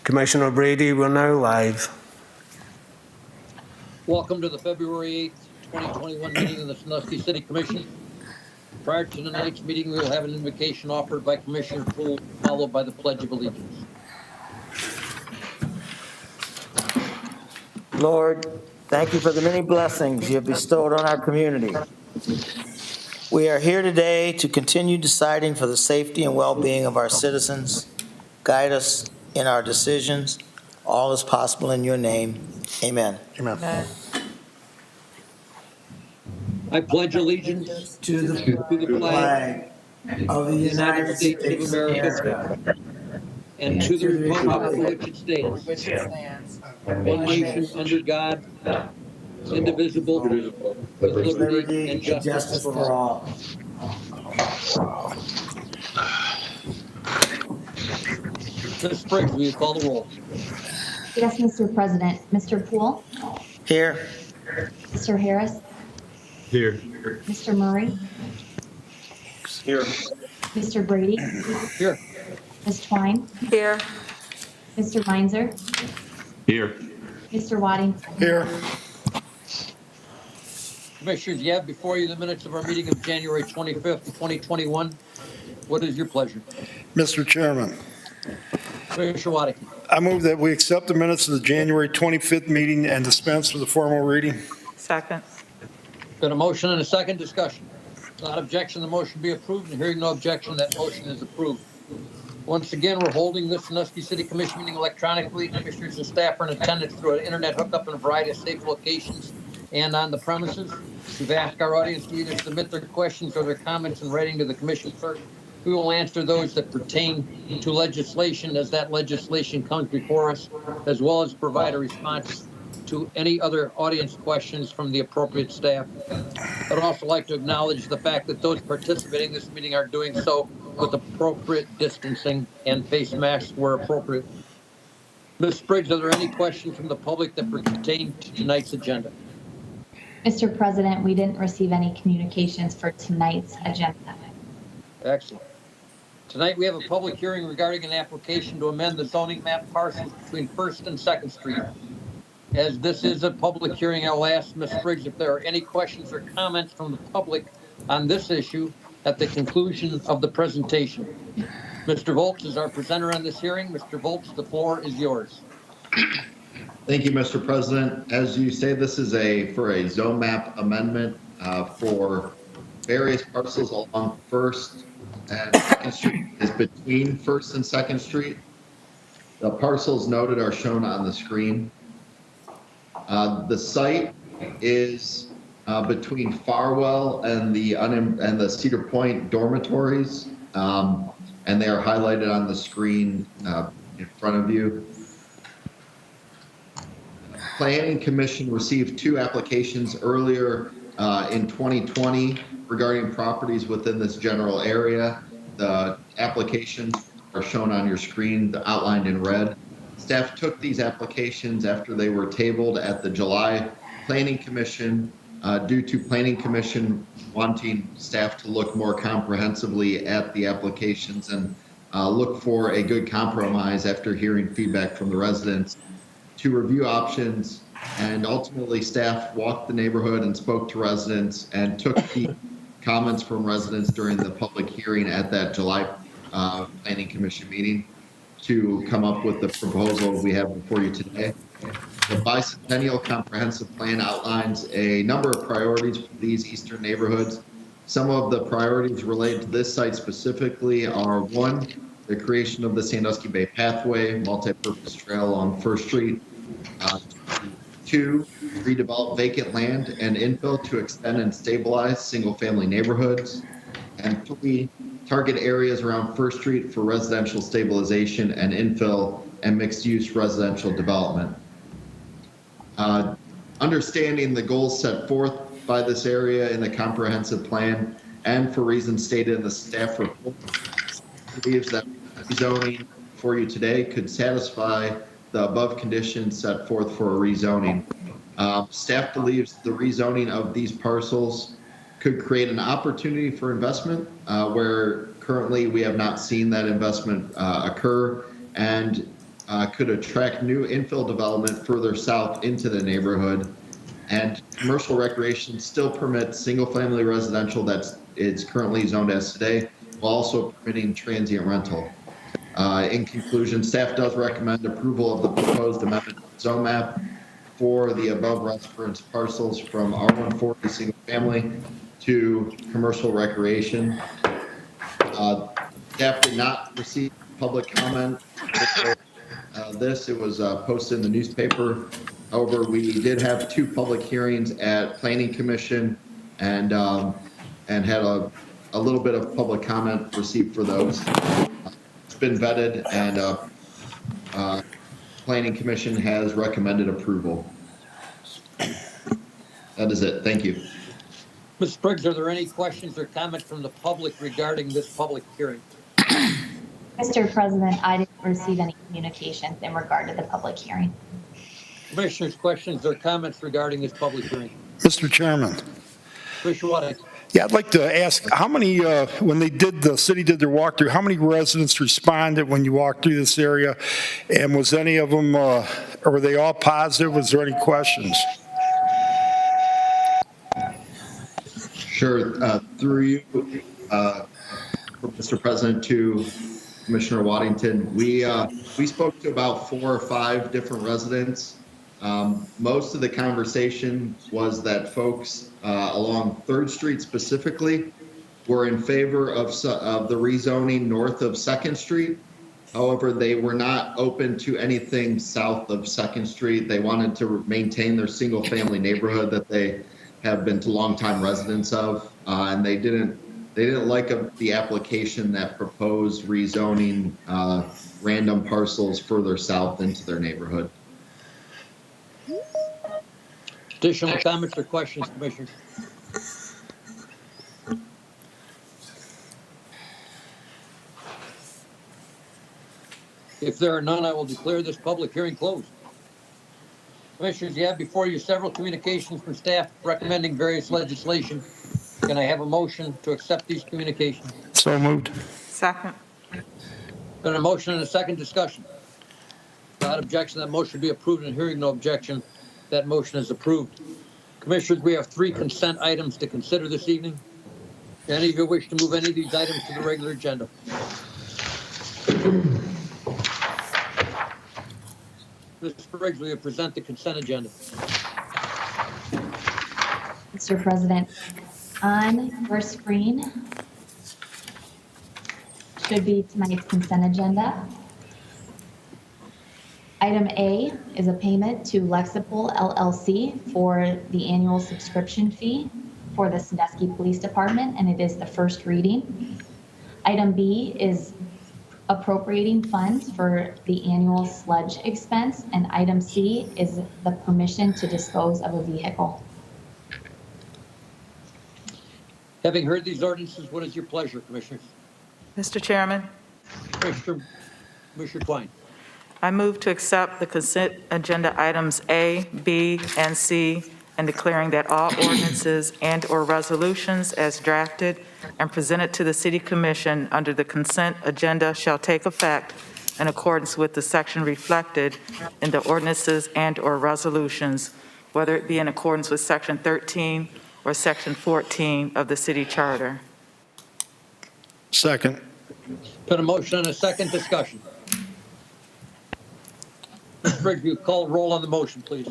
Commissioner Brady, we're now live. Welcome to the February 8th, 2021 meeting of the Sandusky City Commission. Prior to tonight's meeting, we will have an invocation offered by Commissioner Poole, followed by the Pledge of Allegiance. Lord, thank you for the many blessings you have bestowed on our community. We are here today to continue deciding for the safety and well-being of our citizens. Guide us in our decisions. All is possible in your name. Amen. Amen. I pledge allegiance To the flag of the United States of America and to the republic for which it stands, one nation under God, indivisible, with liberty and justice for all. Ms. Spriggs, will you call the roll? Yes, Mr. President. Mr. Poole? Here. Mr. Harris? Here. Mr. Murray? Here. Mr. Brady? Here. Ms. Twine? Here. Mr. Meinzer? Here. Mr. Waddington? Here. Commissioners, you have before you the minutes of our meeting of January 25th, 2021. What is your pleasure? Mr. Chairman, Commissioner Waddington. I move that we accept the minutes of the January 25th meeting and dispense with the formal reading. Second. Got a motion and a second discussion. Without objection, the motion be approved, and hearing no objection, that motion is approved. Once again, we're holding this Sandusky City Commission meeting electronically. Commissioners and staff are in attendance through an internet hookup in a variety of safe locations and on the premises. We've asked our audience to either submit their questions or their comments in writing to the commission clerk. We will answer those that pertain to legislation as that legislation comes before us, as well as provide a response to any other audience questions from the appropriate staff. I'd also like to acknowledge the fact that those participating in this meeting are doing so with appropriate distancing and face masks where appropriate. Ms. Spriggs, are there any questions from the public that pertain to tonight's agenda? Mr. President, we didn't receive any communications for tonight's agenda. Excellent. Tonight we have a public hearing regarding an application to amend the zoning map parcels between 1st and 2nd Street. As this is a public hearing, I'll ask Ms. Spriggs if there are any questions or comments from the public on this issue at the conclusion of the presentation. Mr. Volz is our presenter on this hearing. Mr. Volz, the floor is yours. Thank you, Mr. President. As you say, this is for a zone map amendment for various parcels along 1st and 2nd Street is between 1st and 2nd Street. The parcels noted are shown on the screen. The site is between Farwell and the Cedar Point dormitories, and they are highlighted on the screen in front of you. Planning Commission received 2 applications earlier in 2020 regarding properties within this general area. The applications are shown on your screen, outlined in red. Staff took these applications after they were tabled at the July Planning Commission due to Planning Commission wanting staff to look more comprehensively at the applications and look for a good compromise after hearing feedback from the residents to review options. And ultimately staff walked the neighborhood and spoke to residents and took the comments from residents during the public hearing at that July Planning Commission meeting to come up with the proposal we have before you today. The Bicentennial Comprehensive Plan outlines a number of priorities for these eastern neighborhoods. Some of the priorities related to this site specifically are: 1, the creation of the Sandusky Bay Pathway, multi-purpose trail along 1st Street. 2, redevelop vacant land and infill to extend and stabilize single-family neighborhoods. And 3, target areas around 1st Street for residential stabilization and infill and mixed-use residential development. Understanding the goals set forth by this area in the comprehensive plan and for reasons stated in the staff report, believes that rezoning for you today could satisfy the above conditions set forth for a rezoning. Staff believes the rezoning of these parcels could create an opportunity for investment where currently we have not seen that investment occur, and could attract new infill development further south into the neighborhood. And commercial recreation still permits single-family residential it's currently zoned as today, while also permitting transient rental. In conclusion, staff does recommend approval of the proposed amendment zone map for the above referenced parcels from R140 single family to commercial recreation. Staff did not receive public comment for this. It was posted in the newspaper. However, we did have 2 public hearings at Planning Commission and had a little bit of public comment received for those. It's been vetted, and Planning Commission has recommended approval. That is it. Thank you. Ms. Briggs, are there any questions or comments from the public regarding this public hearing? Mr. President, I didn't receive any communications in regard to the public hearing. Commissioners, questions or comments regarding this public hearing? Mr. Chairman. Commissioner Waddington. Yeah, I'd like to ask, how many, when the city did their walkthrough, how many residents responded when you walked through this area? And was any of them, or were they all positive? Was there any questions? Sure. Through you, Mr. President, to Commissioner Waddington, we spoke to about 4 or 5 different residents. Most of the conversation was that folks along 3rd Street specifically were in favor of the rezoning north of 2nd Street. However, they were not open to anything south of 2nd Street. They wanted to maintain their single-family neighborhood that they have been to longtime residents of, and they didn't like the application that proposed rezoning random parcels further south into their neighborhood. Additional comments or questions, Commissioners? If there are none, I will declare this public hearing closed. Commissioners, you have before you several communications from staff recommending various legislation. Can I have a motion to accept these communications? So moved. Second. Been a motion and a second discussion. Without objection, that motion be approved, and hearing no objection, that motion is approved. Commissioners, we have 3 consent items to consider this evening. Do any of you wish to move any of these items to the regular agenda? Ms. Briggs, will you present the consent agenda? Mr. President, on your screen should be tonight's consent agenda. Item A is a payment to Lexipol LLC for the annual subscription fee for the Sandusky Police Department, and it is the first reading. Item B is appropriating funds for the annual sludge expense, and item C is the permission to dispose of a vehicle. Having heard these ordinances, what is your pleasure, Commissioners? Mr. Chairman, Commissioner Twine. I move to accept the consent agenda items A, B, and C, and declaring that all ordinances and/or resolutions as drafted and presented to the City Commission under the consent agenda shall take effect in accordance with the section reflected in the ordinances and/or resolutions, whether it be in accordance with Section 13 or Section 14 of the City Charter. Second. Been a motion and a second discussion. Ms. Briggs, will you call roll on the motion, please?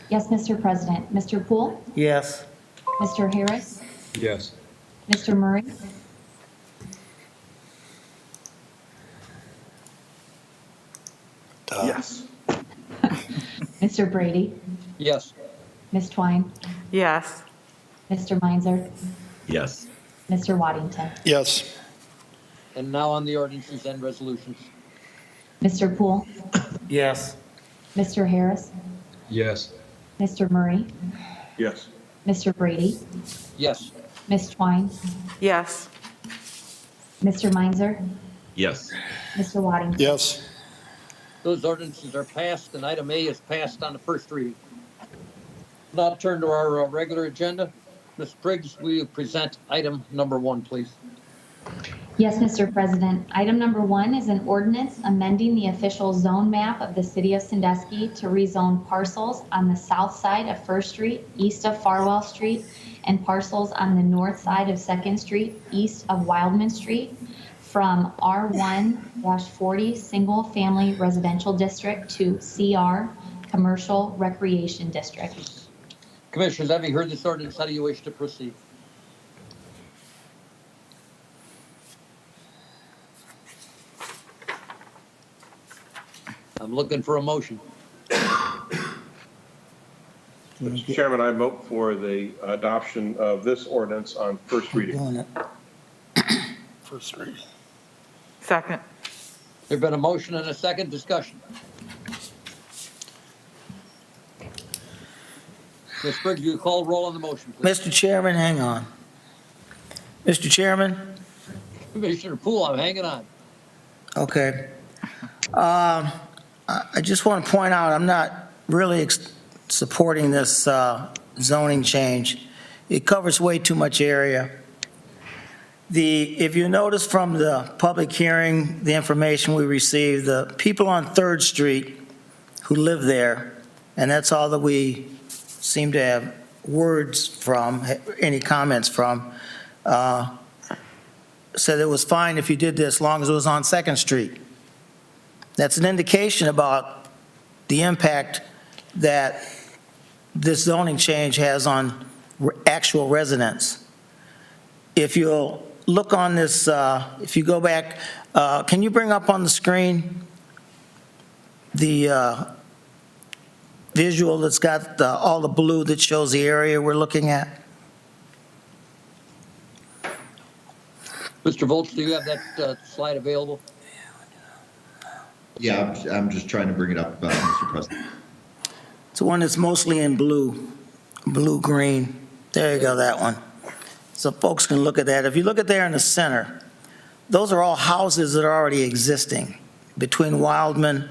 Yes, Mr. President. Mr. Poole? Yes. Mr. Harris? Yes. Mr. Murray? Yes. Mr. Brady? Yes. Ms. Twine? Yes. Mr. Meinzer? Yes. Mr. Waddington? Yes. And now on the ordinances and resolutions. Mr. Poole? Yes. Mr. Harris? Yes. Mr. Murray? Yes. Mr. Brady? Yes. Ms. Twine? Yes. Mr. Meinzer? Yes. Mr. Waddington? Yes. Those ordinances are passed, and item A is passed on the first reading. Now turn to our regular agenda. Ms. Briggs, will you present item number 1, please? Yes, Mr. President. Item number 1 is an ordinance amending the official zone map of the city of Sandusky to rezone parcels on the south side of First Street, east of Farwell Street, and parcels on the north side of Second Street, east of Wildman Street, from R1-40 Single Family Residential District to CR Commercial Recreation District. Commissioners, having heard this ordinance, how do you wish to proceed? I'm looking for a motion. Mr. Chairman, I vote for the adoption of this ordinance on first reading. Doing it. First reading. Second. There's been a motion and a second. Discussion. Ms. Briggs, will you call roll on the motion, please? Mr. Chairman, hang on. Mr. Chairman? Commissioner Poole, I'm hanging on. Okay. I just want to point out, I'm not really supporting this zoning change. It covers way too much area. If you notice from the public hearing, the information we received, the people on 3rd Street who live there, and that's all that we seem to have words from, any comments from, said it was fine if you did this as long as it was on 2nd Street. That's an indication about the impact that this zoning change has on actual residents. If you'll look on this, if you go back, can you bring up on the screen the visual that's got all the blue that shows the area we're looking at? Mr. Volz, do you have that slide available? Yeah, I'm just trying to bring it up, Mr. President. It's the one that's mostly in blue-green. There you go, that one. So folks can look at that. If you look at there in the center, those are all houses that are already existing between Wildman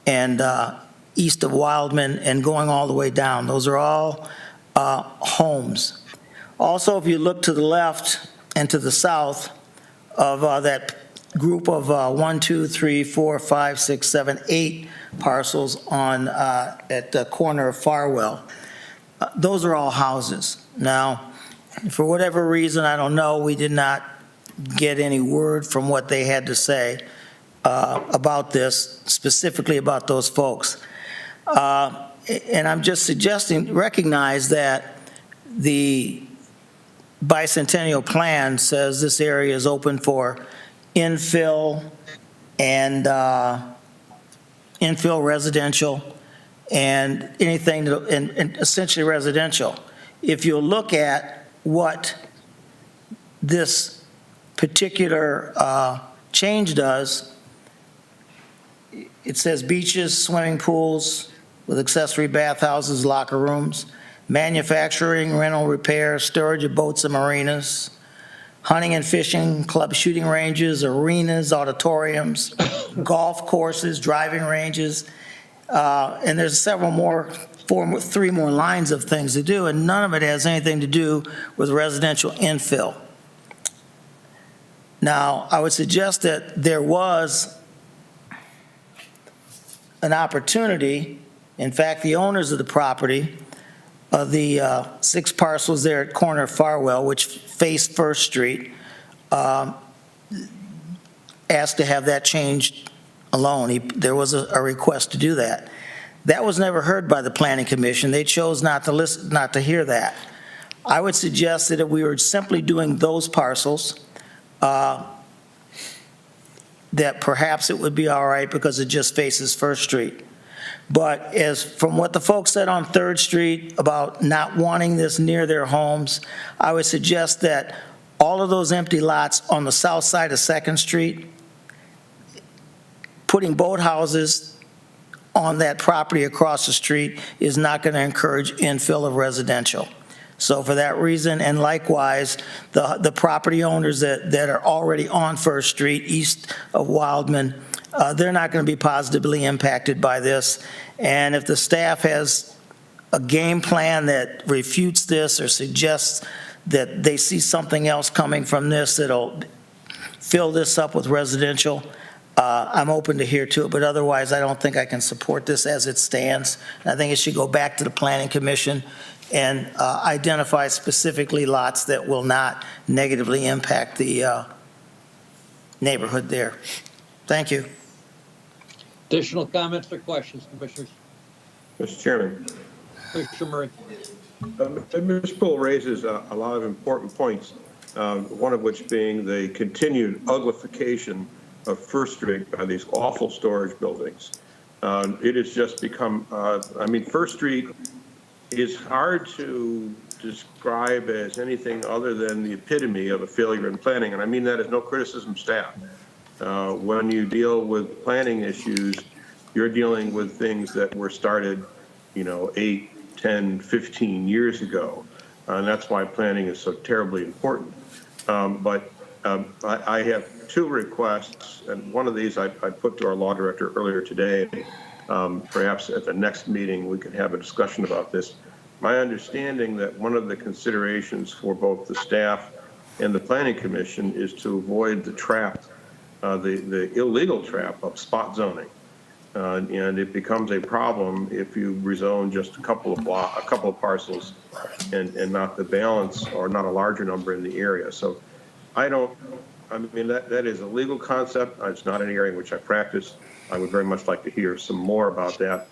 and east of Wildman and going all the way down. Those are all homes. Also, if you look to the left and to the south of that group of 1, 2, 3, 4, 5, 6, 7, 8 parcels on at the corner of Farwell. Those are all houses. Now, for whatever reason, I don't know, we did not get any word from what they had to say about this, specifically about those folks. And I'm just suggesting, recognize that the Bicentennial plan says this area is open for infill and infill residential and anything, and essentially residential. If you look at what this particular change does, it says beaches, swimming pools with accessory bathhouses, locker rooms, manufacturing, rental, repair, storage of boats and marinas, hunting and fishing, club shooting ranges, arenas, auditoriums, golf courses, driving ranges, and there's several more, 3 more lines of things to do, and none of it has anything to do with residential infill. Now, I would suggest that there was an opportunity, in fact, the owners of the property, of the 6 parcels there at corner of Farwell, which face First Street, asked to have that changed alone. There was a request to do that. That was never heard by the Planning Commission. They chose not to listen, not to hear that. I would suggest that if we were simply doing those parcels, that perhaps it would be all right because it just faces First Street. But as from what the folks said on 3rd Street about not wanting this near their homes, I would suggest that all of those empty lots on the south side of 2nd Street, putting boathouses on that property across the street is not going to encourage infill of residential. So for that reason, and likewise, the property owners that are already on First Street, east of Wildman, they're not going to be positively impacted by this. And if the staff has a game plan that refutes this or suggests that they see something else coming from this that'll fill this up with residential, I'm open to hear to it, but otherwise, I don't think I can support this as it stands. I think it should go back to the Planning Commission and identify specifically lots that will not negatively impact the neighborhood there. Thank you. Additional comments or questions, Commissioners? Mr. Chairman, Commissioner Murray. Ms. Poole raises a lot of important points, one of which being the continued uglification of First Street by these awful storage buildings. It has just become, First Street is hard to describe as anything other than the epitome of a failure in planning, and I mean that as no criticism staff. When you deal with planning issues, you're dealing with things that were started, 8, 10, 15 years ago, and that's why planning is so terribly important. I have two requests, and one of these I put to our law director earlier today. Perhaps at the next meeting we could have a discussion about this. My understanding that one of the considerations for both the staff and the Planning Commission is to avoid the trap, the illegal trap of spot zoning. And it becomes a problem if you rezone just a couple of parcels and not the balance or not a larger number in the area. So that is a legal concept. It's not an area in which I practice. I would very much like to hear some more about that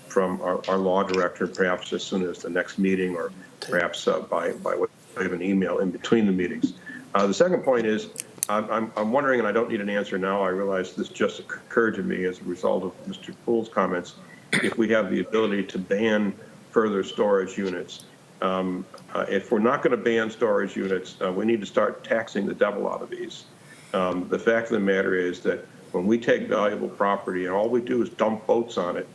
from our law director, perhaps as soon as the next meeting, or perhaps by way of an email in between the meetings. The second point is, I'm wondering, and I don't need an answer now, I realize this just occurred to me as a result of Mr. Poole's comments, if we have the ability to ban further storage units. If we're not going to ban storage units, we need to start taxing the devil out of these. The fact of the matter is that when we take valuable property and all we do is dump boats on it,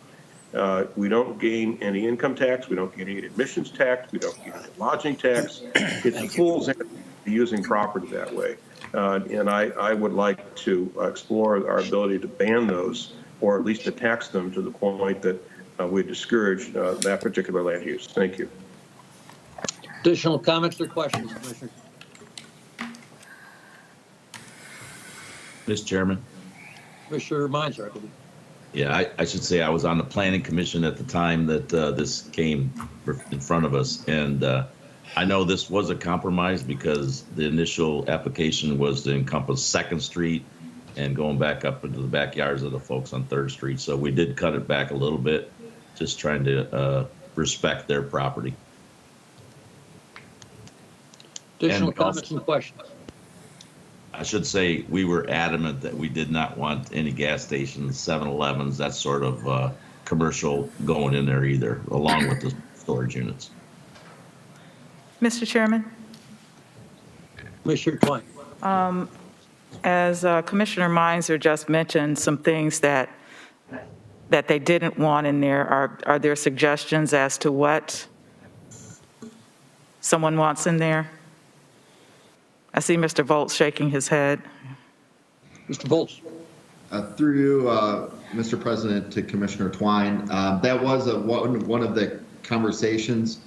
we don't gain any income tax, we don't get any admissions tax, we don't get any lodging tax. It's a fool's errand to be using property that way. And I would like to explore our ability to ban those, or at least to tax them to the point that we discourage that particular land use. Thank you. Additional comments or questions, Commissioners? Mr. Chairman? Commissioner Meinzer, I believe. Yeah, I should say I was on the Planning Commission at the time that this came in front of us. And I know this was a compromise because the initial application was to encompass 2nd Street and going back up into the backyards of the folks on 3rd Street. So we did cut it back a little bit, just trying to respect their property. Additional And comments also, and questions? I should say we were adamant that we did not want any gas stations, 7-Elevens, that sort of commercial going in there either, along with the storage units. Mr. Chairman? Commissioner Twine. As Commissioner Meinzer just mentioned, some things that they didn't want in there, are there suggestions as to what someone wants in there? I see Mr. Volz shaking his head. Mr. Volz. Through you, Mr. President, to Commissioner Twine, that was one of the conversations.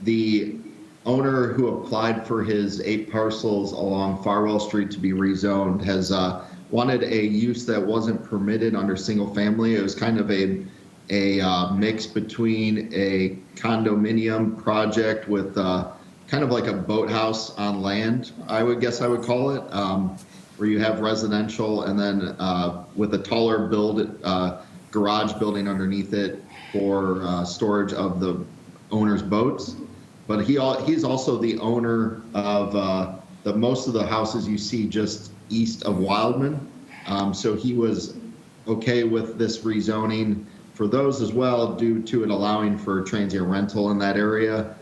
The owner who applied for his 8 parcels along Farwell Street to be rezoned has wanted a use that wasn't permitted under single family. It was kind of a mix between a condominium project with kind of like a boathouse on land, I would call it, where you have residential and then with a taller garage building underneath it for storage of the owner's boats. But he's also the owner of most of the houses you see just east of Wildman. So he was okay with this rezoning for those as well, due to it allowing for transient rental in that area.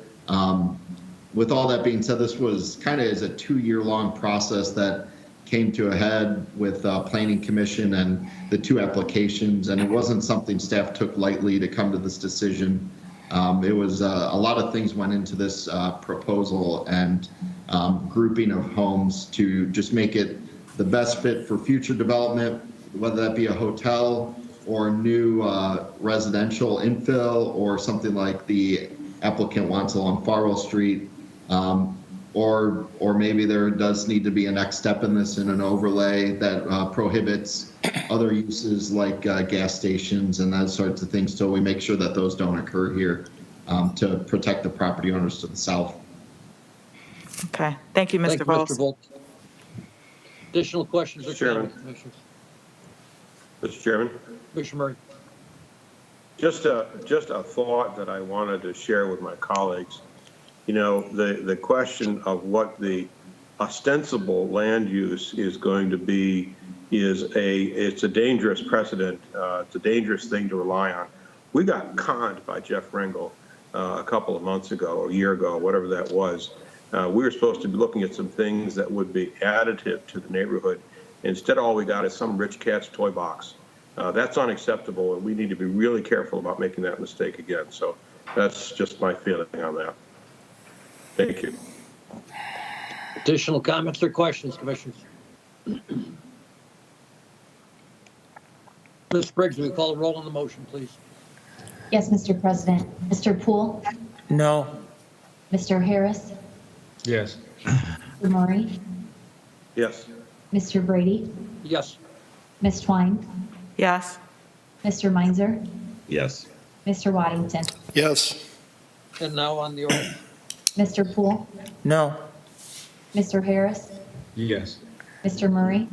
With all that being said, this was kind of as a 2-year-long process that came to a head with Planning Commission and the 2 applications, and it wasn't something staff took lightly to come to this decision. It was a lot of things went into this proposal and grouping of homes to just make it the best fit for future development, whether that be a hotel or new residential infill or something like the applicant wants along Farwell Street. Or maybe there does need to be a next step in this in an overlay that prohibits other uses like gas stations and those sorts of things. So we make sure that those don't occur here to protect the property owners to the south. Okay, thank you, Thank Mr. you, Mr. Volz. Volt. Additional questions or Mr. Chairman. comments, Commissioners? Mr. Chairman, Commissioner Murray. just a thought that I wanted to share with my colleagues. You know, the question of what the ostensible land use is going to be it's a dangerous precedent. It's a dangerous thing to rely on. We got conned by Jeff Ringel a couple of months ago, or a year ago, whatever that was. We were supposed to be looking at some things that would be additive to the neighborhood. Instead, all we got is some rich cat's toy box. That's unacceptable, and we need to be really careful about making that mistake again. So that's just my feeling on that. Thank you. Additional comments or questions, Commissioners? Ms. Briggs, will you call the roll on the motion, please? Yes, Mr. President. Mr. Poole? No. Mr. Harris? Yes. Mr. Murray? Yes. Mr. Brady? Yes. Ms. Twine? Yes, Mr. Meinzer? Yes. Mr. Waddington? Yes. And now on the ordinance. Mr. Poole? No. Mr. Harris? Yes. Mr. Murray?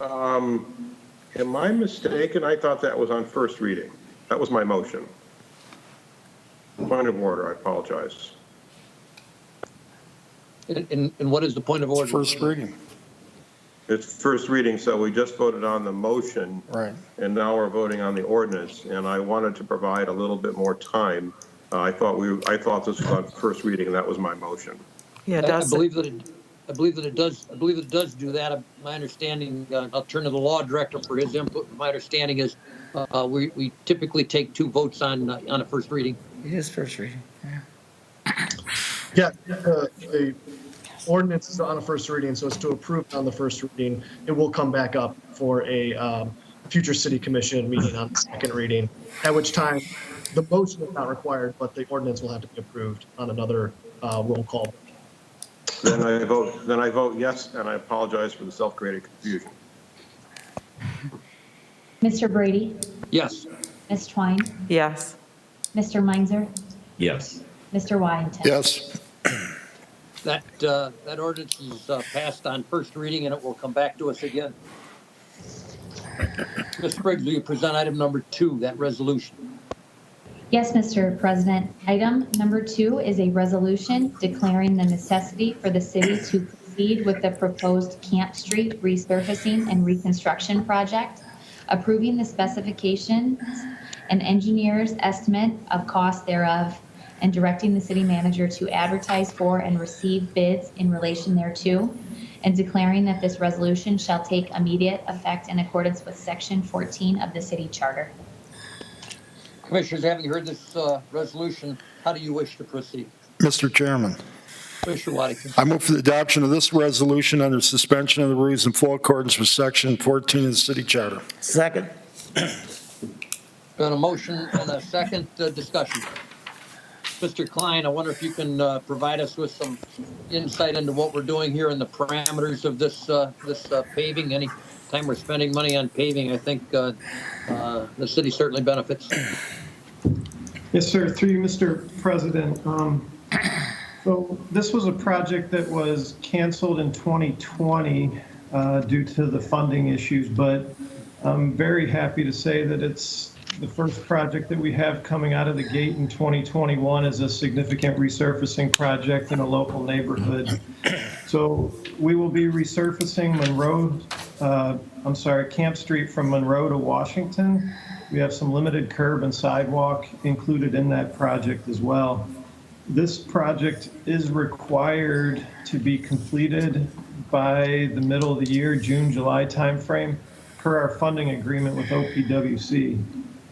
Am I mistaken? I thought that was on first reading. That was my motion. Point of order, I apologize. And what is the point of order? First reading. It's first reading, so we just voted on the motion. Right. And now we're voting on the ordinance, and I wanted to provide a little bit more time. I thought this was on first reading, and that was my motion. yeah, it I does. believe that it does do that. My understanding, I'll turn to the law director for his input. My understanding is we typically take 2 votes on a first reading. It is first reading. Yeah, the ordinance is on a first reading, so it's to approve on the first reading. It will come back up for a future city commission meeting on the second reading, at which time the motion is not required, but the ordinance will have to be approved on another roll call. Then I vote yes, and I apologize for the self-created confusion. Mr. Brady? Yes. Ms. Twine? Yes, Mr. Meinzer? Yes. Mr. Waddington? Yes. That ordinance is passed on first reading, and it will come back to us again. Ms. Briggs, will you present item number 2, that resolution? Yes, Mr. President. Item number 2 is a resolution declaring the necessity for the city to proceed with the proposed Camp Street resurfacing and reconstruction project, approving the specifications and engineer's estimate of cost thereof, and directing the city manager to advertise for and receive bids in relation thereto, and declaring that this resolution shall take immediate effect in accordance with Section 14 of the city charter. Commissioners, having heard this resolution, how do you wish to proceed? Mr. Chairman, Commissioner Waddington. I move for the adoption of this resolution under suspension of the rules in full accordance with Section 14 of the city charter. Second. Got a motion and a second discussion. Mr. Klein, I wonder if you can provide us with some insight into what we're doing here in the parameters of this paving. Any time we're spending money on paving, I think the city certainly benefits. Yes, sir. Through you, Mr. President. So this was a project that was canceled in 2020 due to the funding issues, but I'm very happy to say that it's the first project that we have coming out of the gate in 2021 is a significant resurfacing project in a local neighborhood. So we will be resurfacing Camp Street from Monroe to Washington. We have some limited curb and sidewalk included in that project as well. This project is required to be completed by the middle of the year, June, July timeframe, per our funding agreement with OPWC.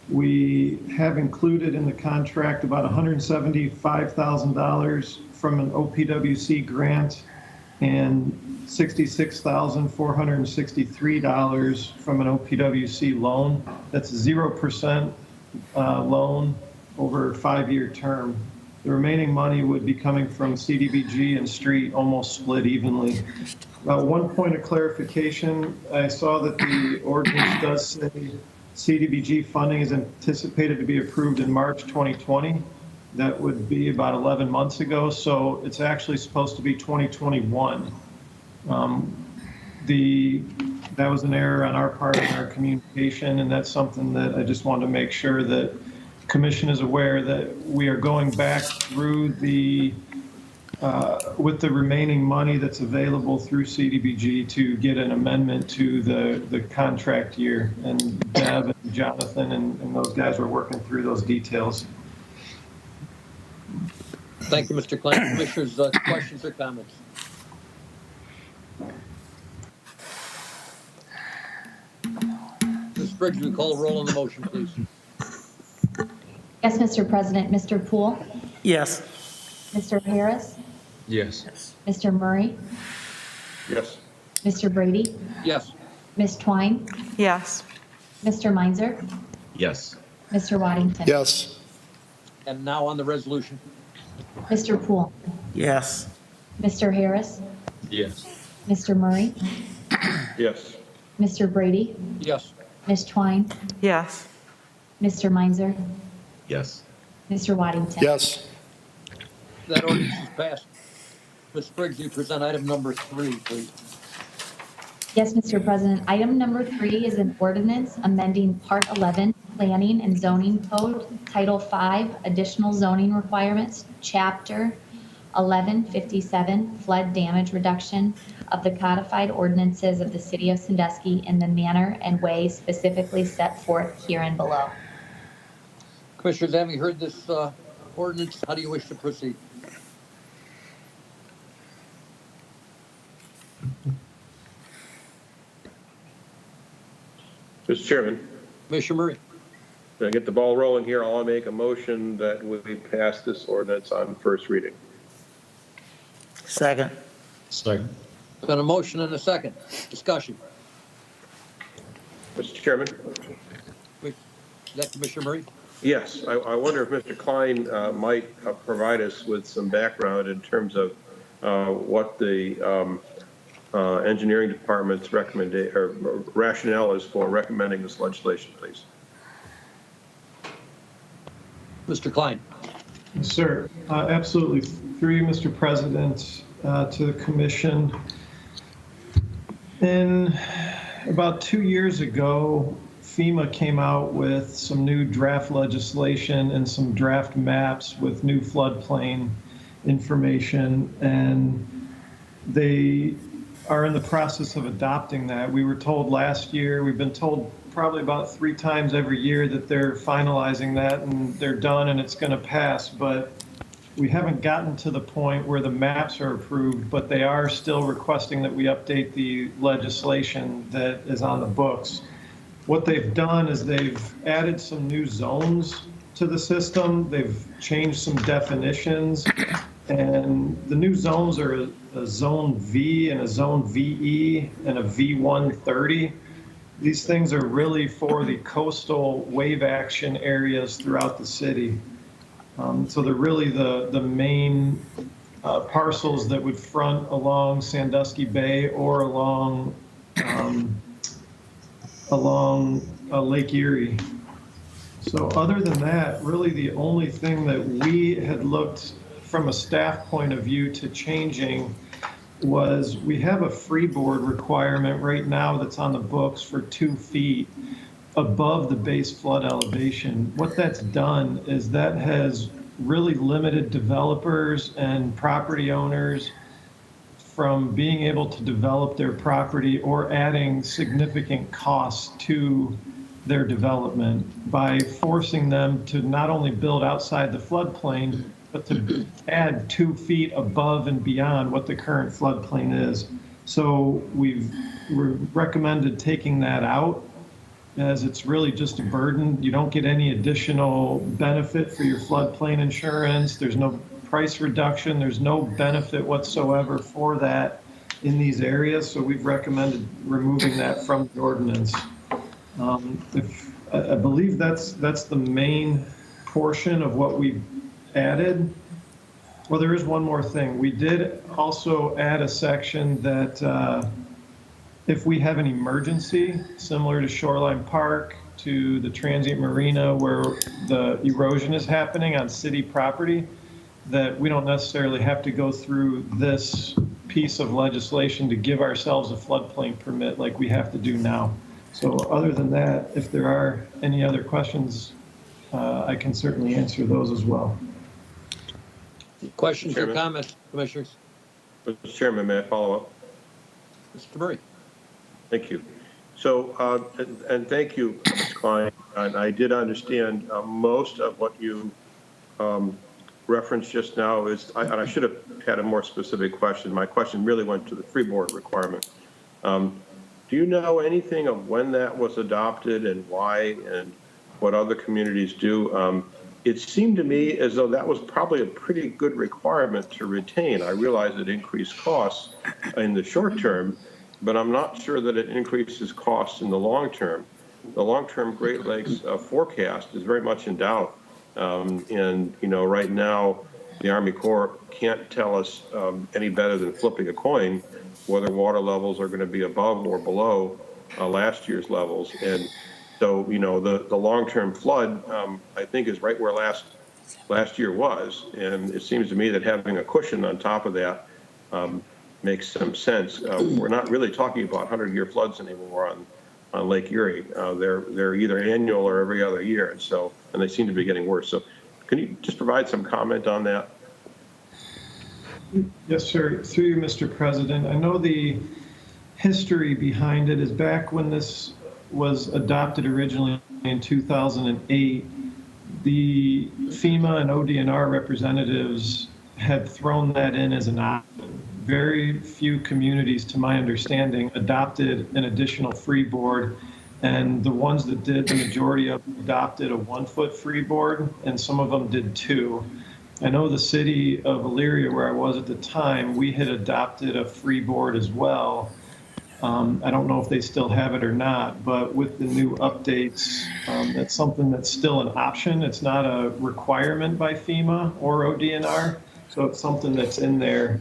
We have included in the contract about $175,000 from an OPWC grant and $66,463 from an OPWC loan. That's 0% loan over a 5-year term. The remaining money would be coming from CDBG and street, almost split evenly. One point of clarification, I saw that the ordinance does say CDBG funding is anticipated to be approved in March 2020. That would be about 11 months ago, so it's actually supposed to be 2021. That was an error on our part in our communication, and that's something that I just wanted to make sure that the commission is aware that we are going back through with the remaining money that's available through CDBG to get an amendment to the contract year. And Deb and Jonathan and those guys were working through those details. Thank you, Mr. Klein. Commissioners, questions or comments? Ms. Briggs, we call a roll on the motion, please. Yes, Mr. President. Mr. Poole? Yes. Mr. Harris? Yes. Mr. Murray? Yes. Mr. Brady? Yes. Ms. Twine? Yes. Mr. Meinzer? Yes. Mr. Waddington? Yes. And now on the resolution. Mr. Poole? Yes. Mr. Harris? Yes. Mr. Murray? Yes. Mr. Brady? Yes. Ms. Twine? Yes. Mr. Meinzer? Yes. Mr. Waddington? Yes. That ordinance is passed. Ms. Briggs, you present item number 3, please. Yes, Mr. President. Item number 3 is an ordinance amending Part 11, Planning and Zoning Code, Title 5, Additional Zoning Requirements, Chapter 1157, Flood Damage Reduction of the codified ordinances of the City of Sandusky in the manner and way specifically set forth herein below. Commissioners, having heard this ordinance, how do you wish to proceed? Mr. Chairman, Commissioner Murray. to get the ball rolling here, I'll make a motion that we pass this ordinance on first reading. Second. Got a motion and a second. Discussion. Mr. Chairman? Is that Commissioner Murray? Yes, I wonder if Mr. Klein might provide us with some background in terms of what the engineering department's rationale is for recommending this legislation, please. Mr. Klein. Yes, sir. Absolutely. Through you, Mr. President, to the commission. About 2 years ago, FEMA came out with some new draft legislation and some draft maps with new floodplain information, and they are in the process of adopting that. We were told last year, we've been told probably about 3 times every year that they're finalizing that and they're done and it's going to pass, but we haven't gotten to the point where the maps are approved, but they are still requesting that we update the legislation that is on the books. What they've done is they've added some new zones to the system. They've changed some definitions, and the new zones are a zone V and a zone VE and a V130. These things are really for the coastal wave action areas throughout the city. So they're really the main parcels that would front along Sandusky Bay or along Lake Erie. So other than that, really the only thing that we had looked from a staff point of view to changing was we have a freeboard requirement right now that's on the books for 2 feet above the base flood elevation. What that's done is that has really limited developers and property owners from being able to develop their property or adding significant costs to their development by forcing them to not only build outside the floodplain, but to add 2 feet above and beyond what the current floodplain is. So we've recommended taking that out, as it's really just a burden. You don't get any additional benefit for your floodplain insurance. There's no price reduction. There's no benefit whatsoever for that. in these areas, so we've recommended removing that from the ordinance. I believe that's the main portion of what we added. Well, there is one more thing. We did also add a section that if we have an emergency, similar to Shoreline Park, to the transient marina where the erosion is happening on city property, that we don't necessarily have to go through this piece of legislation to give ourselves a floodplain permit like we have to do now. So other than that, if there are any other questions, I can certainly answer those as well. Questions or Chairman. comments, commissioners? Mr. Chairman, may I follow up? Mr. Murray? Thank you. So, and thank you, Ms. Klein. And I did understand most of what you referenced just now and I should have had a more specific question. My question really went to the freeboard requirement. Do you know anything of when that was adopted and why and what other communities do? It seemed to me as though that was probably a pretty good requirement to retain. I realize it increased costs in the short term, but I'm not sure that it increases costs in the long term. The long-term Great Lakes forecast is very much in doubt. And, you know, right now, the Army Corps can't tell us any better than flipping a coin whether water levels are going to be above or below last year's levels. And so, you know, the long-term flood, I think, is right where last year was. And it seems to me that having a cushion on top of that makes some sense. We're not really talking about 100-year floods anymore on Lake Erie. They're either annual or every other year, and they seem to be getting worse. So can you just provide some comment on that? Yes, sir. Through you, Mr. President. I know the history behind it is back when this was adopted originally in 2008, the FEMA and ODNR representatives had thrown that in as an option. Very few communities, to my understanding, adopted an additional freeboard, and the ones that did, the majority of them adopted a 1-foot freeboard, and some of them did 2. I know the city of Elyria, where I was at the time, we had adopted a freeboard as well. I don't know if they still have it or not, but with the new updates, that's something that's still an option. It's not a requirement by FEMA or ODNR, so it's something that's in there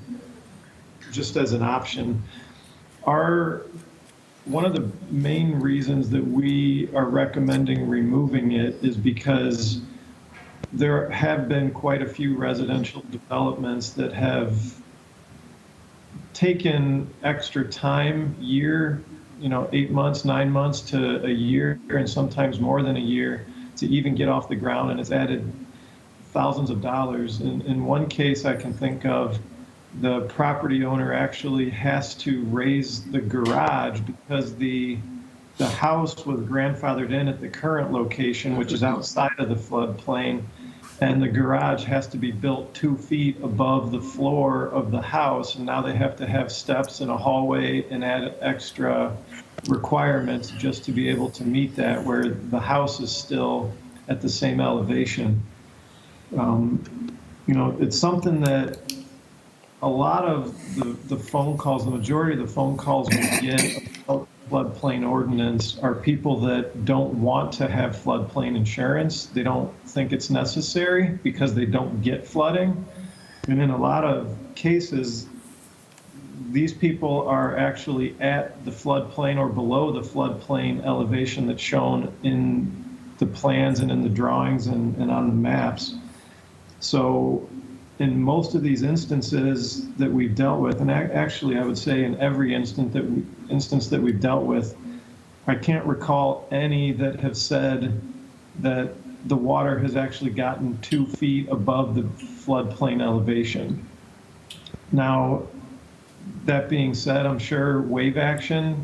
just as an option. One of the main reasons that we are recommending removing it is because there have been quite a few residential developments that have taken extra time, 8 months, 9 months to a year, and sometimes more than a year to even get off the ground, and it's added thousands of dollars. In one case I can think of, the property owner actually has to raise the garage because the house was grandfathered in at the current location, which is outside of the floodplain, and the garage has to be built 2 feet above the floor of the house, and now they have to have steps and a hallway and add extra requirements just to be able to meet that, where the house is still at the same elevation. It's something that a lot of the phone calls, the majority of the phone calls we get about floodplain ordinance are people that don't want to have floodplain insurance. They don't think it's necessary because they don't get flooding. And in a lot of cases, these people are actually at the floodplain or below the floodplain elevation that's shown in the plans and in the drawings and on the maps. So in most of these instances that we've dealt with, and actually I would say in every instance that we've dealt with, I can't recall any that have said that the water has actually gotten 2 feet above the floodplain elevation. Now, that being said, I'm sure wave action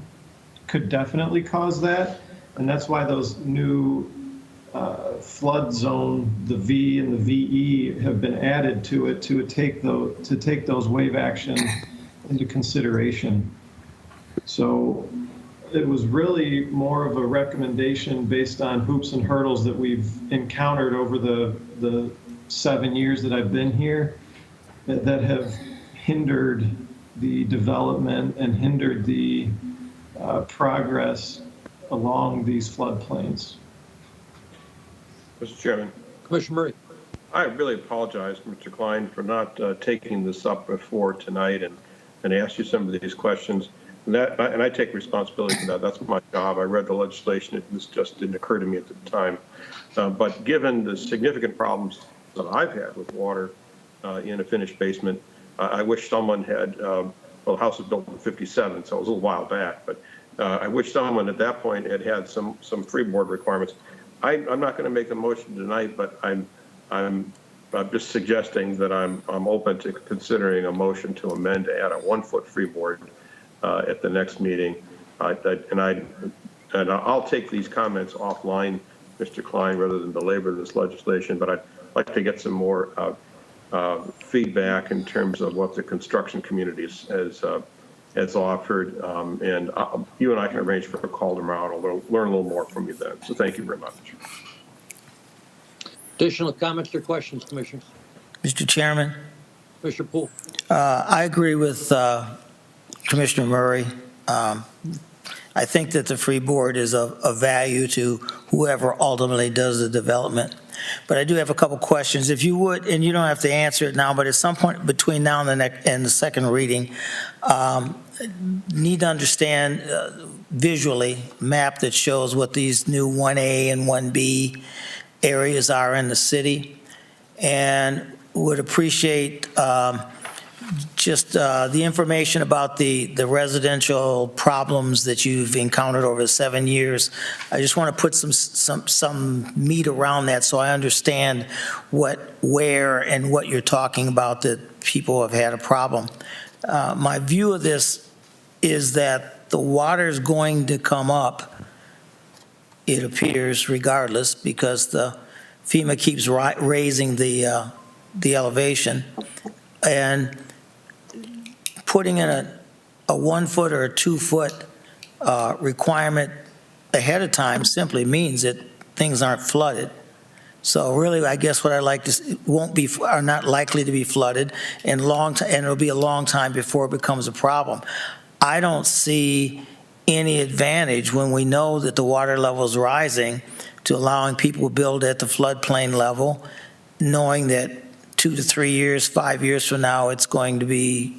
could definitely cause that, and that's why those new flood zone, the V and the VE, have been added to it to take those wave action into consideration. So it was really more of a recommendation based on hoops and hurdles that we've encountered over the 7 years that I've been here that have hindered the development and hindered the progress along these floodplains. Mr. Chairman, Commissioner Murray. I really apologize, Mr. Klein, for not taking this up before tonight and ask you some of these questions. And I take responsibility for that. That's my job. I read the legislation. This just didn't occur to me at the time. But given the significant problems that I've had with water in a finished basement, I wish someone had, well, the house was built in 57, so it was a little while back, but I wish someone at that point had some freeboard requirements. I'm not going to make a motion tonight, but I'm just suggesting that I'm open to considering a motion to amend to add a 1-foot freeboard at the next meeting. And I'll take these comments offline, Mr. Klein, rather than belabor this legislation, but I'd like to get some more feedback in terms of what the construction community has offered. And you and I can arrange for a call tomorrow, and I'll learn a little more from you then. So thank you very much. Additional comments or questions, Commissioners? Mr. Chairman, Commissioner Poole. I agree with Commissioner Murray. I think that the freeboard is of value to whoever ultimately does the development. But I do have a couple questions. If you would, and you don't have to answer it now, but at some point between now and the second reading, need to understand visually map that shows what these new 1A and 1B areas are in the city, and would appreciate just the information about the residential problems that you've encountered over the 7 years. I just want to put some meat around that so I understand where and what you're talking about that people have had a problem. My view of this is that the water's going to come up, it appears, regardless, because the FEMA keeps raising the elevation. And putting in a 1-foot or a 2-foot requirement ahead of time simply means that things aren't flooded. So really, I guess what I like to are not likely to be flooded, and it'll be a long time before it becomes a problem. I don't see any advantage when we know that the water level is rising to allowing people to build at the floodplain level, knowing that 2 to 3 years, 5 years from now, it's going to be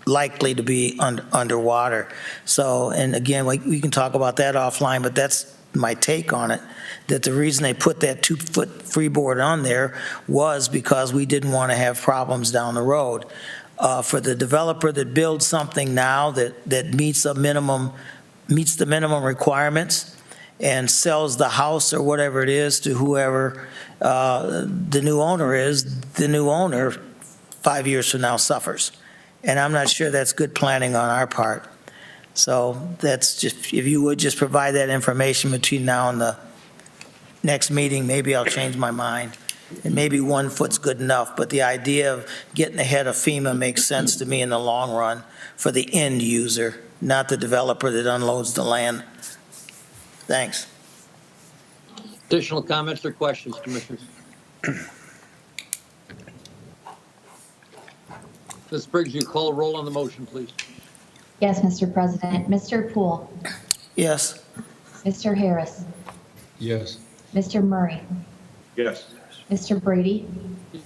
likely to be underwater. So, and again, we can talk about that offline, but that's my take on it, that the reason they put that 2-foot freeboard on there was because we didn't want to have problems down the road. For the developer that builds something now that meets the minimum requirements and sells the house or whatever it is to whoever the new owner is, the new owner 5 years from now suffers. And I'm not sure that's good planning on our part. So that's just, if you would just provide that information between now and the next meeting, maybe I'll change my mind. And maybe 1 foot's good enough, but the idea of getting ahead of FEMA makes sense to me in the long run for the end user, not the developer that unloads the land. Thanks. Additional comments or questions, Commissioners? Ms. Briggs, you call a roll on the motion, please. Yes, Mr. President. Mr. Poole. Yes. Mr. Harris. Yes. Mr. Murray. Yes. Mr. Brady.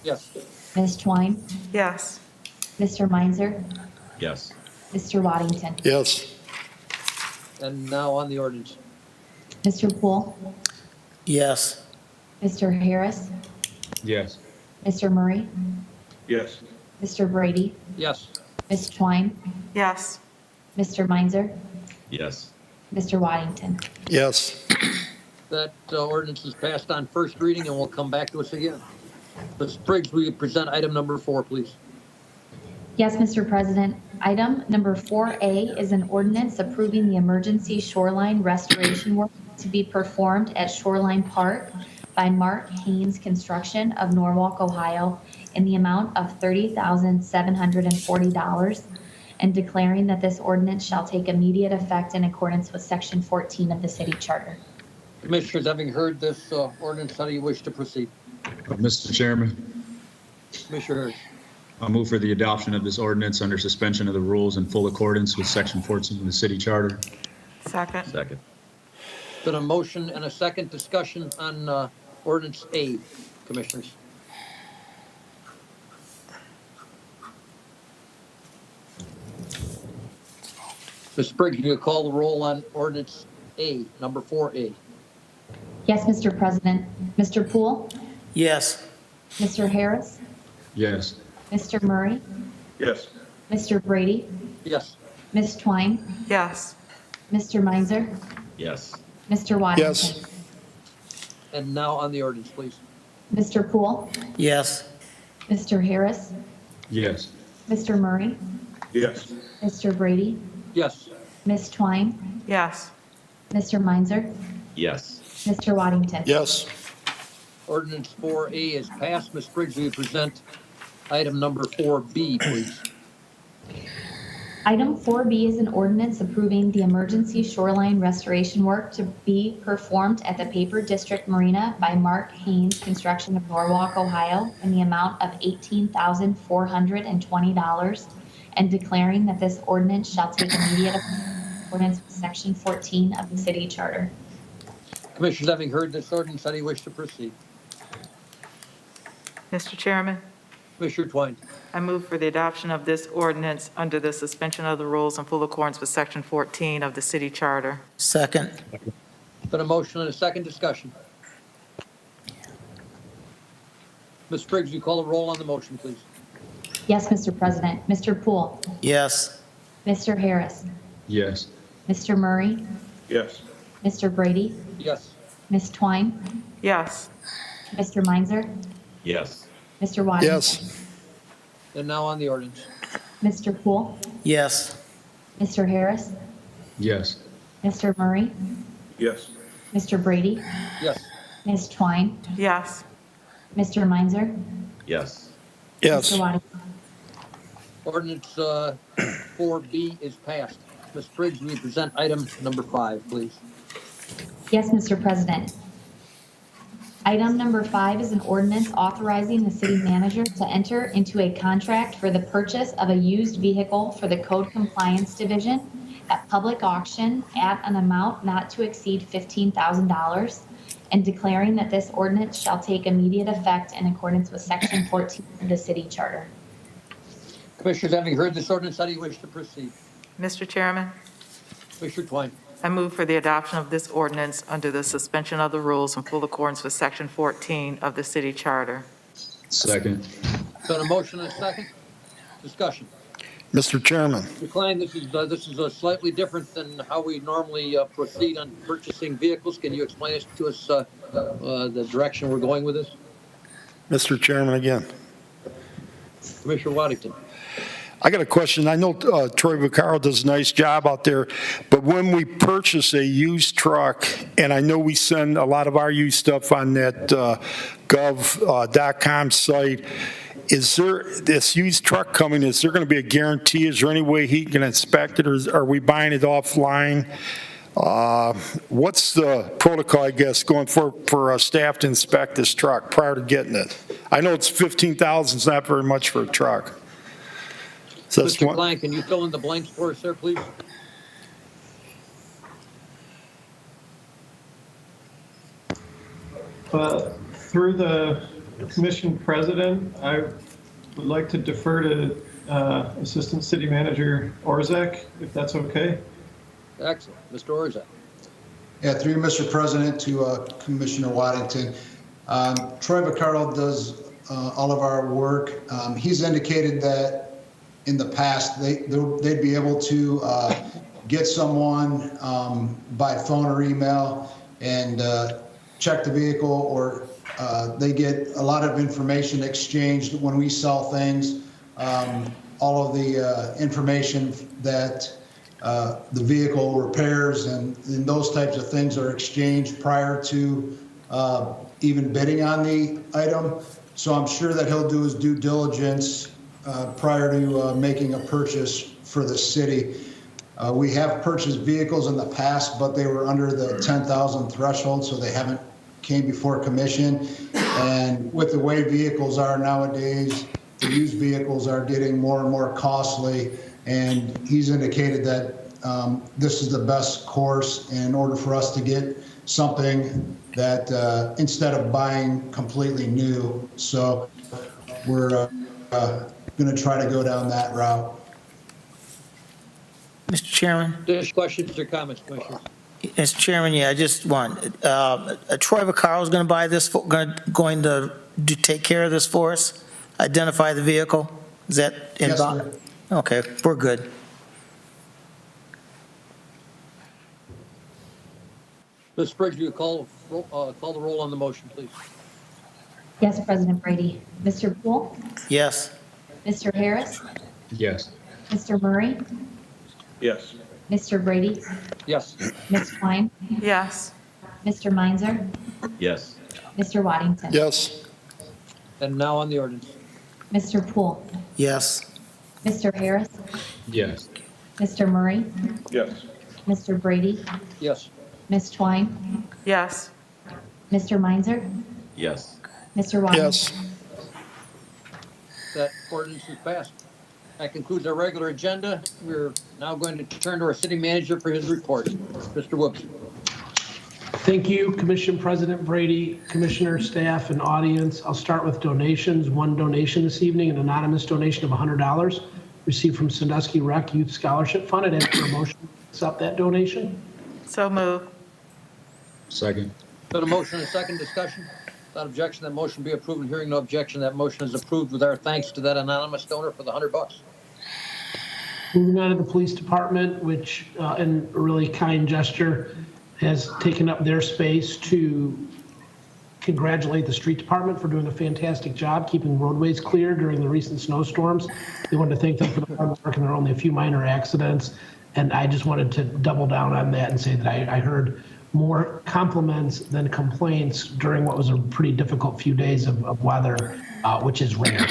Yes. Ms. Twine. Yes. Mr. Meinzer. Yes. Mr. Waddington. Yes. And now on the ordinance. Mr. Poole. Yes. Mr. Harris. Yes. Mr. Murray. Yes. Mr. Brady. Yes. Ms. Twine. Yes. Mr. Meinzer. Yes. Mr. Waddington. Yes. That ordinance is passed on first reading and will come back to us again. Ms. Briggs, will you present item number 4, please? Yes, Mr. President. Item number 4A is an ordinance approving the emergency shoreline restoration work to be performed at Shoreline Park by Mark Haynes Construction of Norwalk, Ohio, in the amount of $30,740, and declaring that this ordinance shall take immediate effect in accordance with Section 14 of the City Charter. Commissioners, having heard this ordinance, how do you wish to proceed? Mr. Chairman, Commissioner Harris. I'll move for the adoption of this ordinance under suspension of the rules in full accordance with Section 14 of the city charter. Second. Second. Been a motion and a second discussion on ordinance A, commissioners. Ms. Briggs, can you call the roll on ordinance A, number 4A? Yes, Mr. President. Mr. Poole? Yes. Mr. Harris? Yes. Mr. Murray? Yes. Mr. Brady? Yes. Ms. Twine? Yes. Mr. Meinzer? Yes. Mr. Waddington? Yes. And now on the ordinance, please. Mr. Poole? Yes. Mr. Harris? Yes. Mr. Murray? Yes. Mr. Brady? Yes. Ms. Twine? Yes. Mr. Meinzer? Yes. Mr. Waddington? Yes. Ordinance 4A is passed. Ms. Briggs, will you present item number 4B, please? Item 4B is an ordinance approving the emergency shoreline restoration work to be performed at the Paper District Marina by Mark Haynes Construction of Norwalk, Ohio, in the amount of $18,420, and declaring that this ordinance shall take immediate effect in accordance with Section 14 of the city charter. Commissioners, having heard this ordinance, how do you wish to proceed? Mr. Chairman, Commissioner Twine. I move for the adoption of this ordinance under the suspension of the rules in full accordance with Section 14 of the city charter. Second. Been a motion and a second discussion. Ms. Briggs, you call the roll on the motion, please. Yes, Mr. President. Mr. Poole? Yes. Mr. Harris? Yes. Mr. Murray? Yes. Mr. Brady? Yes. Ms. Twine? Yes. Mr. Meinzer? Yes. Mr. Waddington? Yes. And now on the ordinance. Mr. Poole? Yes. Mr. Harris? Yes. Mr. Murray? Yes. Mr. Brady? Yes. Ms. Twine? Yes. Mr. Meinzer? Yes. Yes. Mr. Waddington? Ordinance 4B is passed. Ms. Briggs, will you present item number 5, please? Yes, Mr. President. Item number 5 is an ordinance authorizing the city manager to enter into a contract for the purchase of a used vehicle for the Code Compliance Division at public auction at an amount not to exceed $15,000, and declaring that this ordinance shall take immediate effect in accordance with Section 14 of the city charter. Commissioners, having heard this ordinance, how do you wish to proceed? Mr. Chairman, Commissioner Twine. I move for the adoption of this ordinance under the suspension of the rules in full accordance with Section 14 of the city charter. Second. Been a motion and a second. Discussion. Mr. Chairman. Mr. Klein, this is slightly different than how we normally proceed on purchasing vehicles. Can you explain to us the direction we're going with this? Mr. Chairman again. Commissioner Waddington. I got a question. I know Troy Vaccaro does a nice job out there, but when we purchase a used truck, and I know we send a lot of our used stuff on that gov.com site, is there, this used truck coming, is there going to be a guarantee? Is there any way he can inspect it, or are we buying it offline? What's the protocol, I guess, going for staff to inspect this truck prior to getting it? I know it's $15,000, it's not very much for a truck. So that's Mr. one. Klein, can you fill in the blanks for us there, please? Through the commission president, I would like to defer to Assistant City Manager Orzak, if that's okay. Excellent. Mr. Orzak. Yeah, through you, Mr. President, to Commissioner Waddington. Troy Vaccaro does all of our work. He's indicated that in the past they'd be able to get someone by phone or email and check the vehicle, or they get a lot of information exchanged when we sell things. All of the information that the vehicle repairs and those types of things are exchanged prior to even bidding on the item. So I'm sure that he'll do his due diligence prior to making a purchase for the city. We have purchased vehicles in the past, but they were under the 10,000 threshold, so they haven't came before commission. And with the way vehicles are nowadays, the the used vehicles are getting more and more costly, and he's indicated that this is the best course in order for us to get something that instead of buying completely new. So we're going to try to go down that route. Mr. Chairman? There's questions or comments, Commissioners? Mr. Chairman, yeah, I just want, Troy Vaccaro is going to buy this, going to take care of this for us? Identify the vehicle? Is that in? Yes, sir. Okay, we're good. Ms. Briggs, will you call the roll on the motion, please? Yes, President Brady. Mr. Poole? Yes. Mr. Harris? Yes. Mr. Murray? Yes. Mr. Brady? Yes. Ms. Twine? Yes. Mr. Meinzer? Yes. Mr. Waddington? Yes. And now on the ordinance. Mr. Poole? Yes. Mr. Harris? Yes. Mr. Murray? Yes. Mr. Brady? Yes. Ms. Twine? Yes. Mr. Meinzer? Yes. Mr. Waddington? Yes. That ordinance is passed. That concludes our regular agenda. We're now going to turn to our city manager for his report. Mr. Whoops. Thank you, Commission President Brady, Commissioner, staff, and audience. I'll start with donations. One donation this evening, an anonymous donation of $100 received from Sandusky Rec Youth Scholarship Fund. I'd ask for a motion to accept that donation. So move. Second. Got a motion and a second discussion. Without objection, that motion be approved. And hearing no objection, that motion is approved with our thanks to that anonymous donor for the $100. Moving on to the police department, which in a really kind gesture has taken up their space to congratulate the street department for doing a fantastic job keeping roadways clear during the recent snowstorms. They wanted to thank them for the hard work, and there are only a few minor accidents. And I just wanted to double down on that and say that I heard more compliments than complaints during what was a pretty difficult few days of weather, which is rare.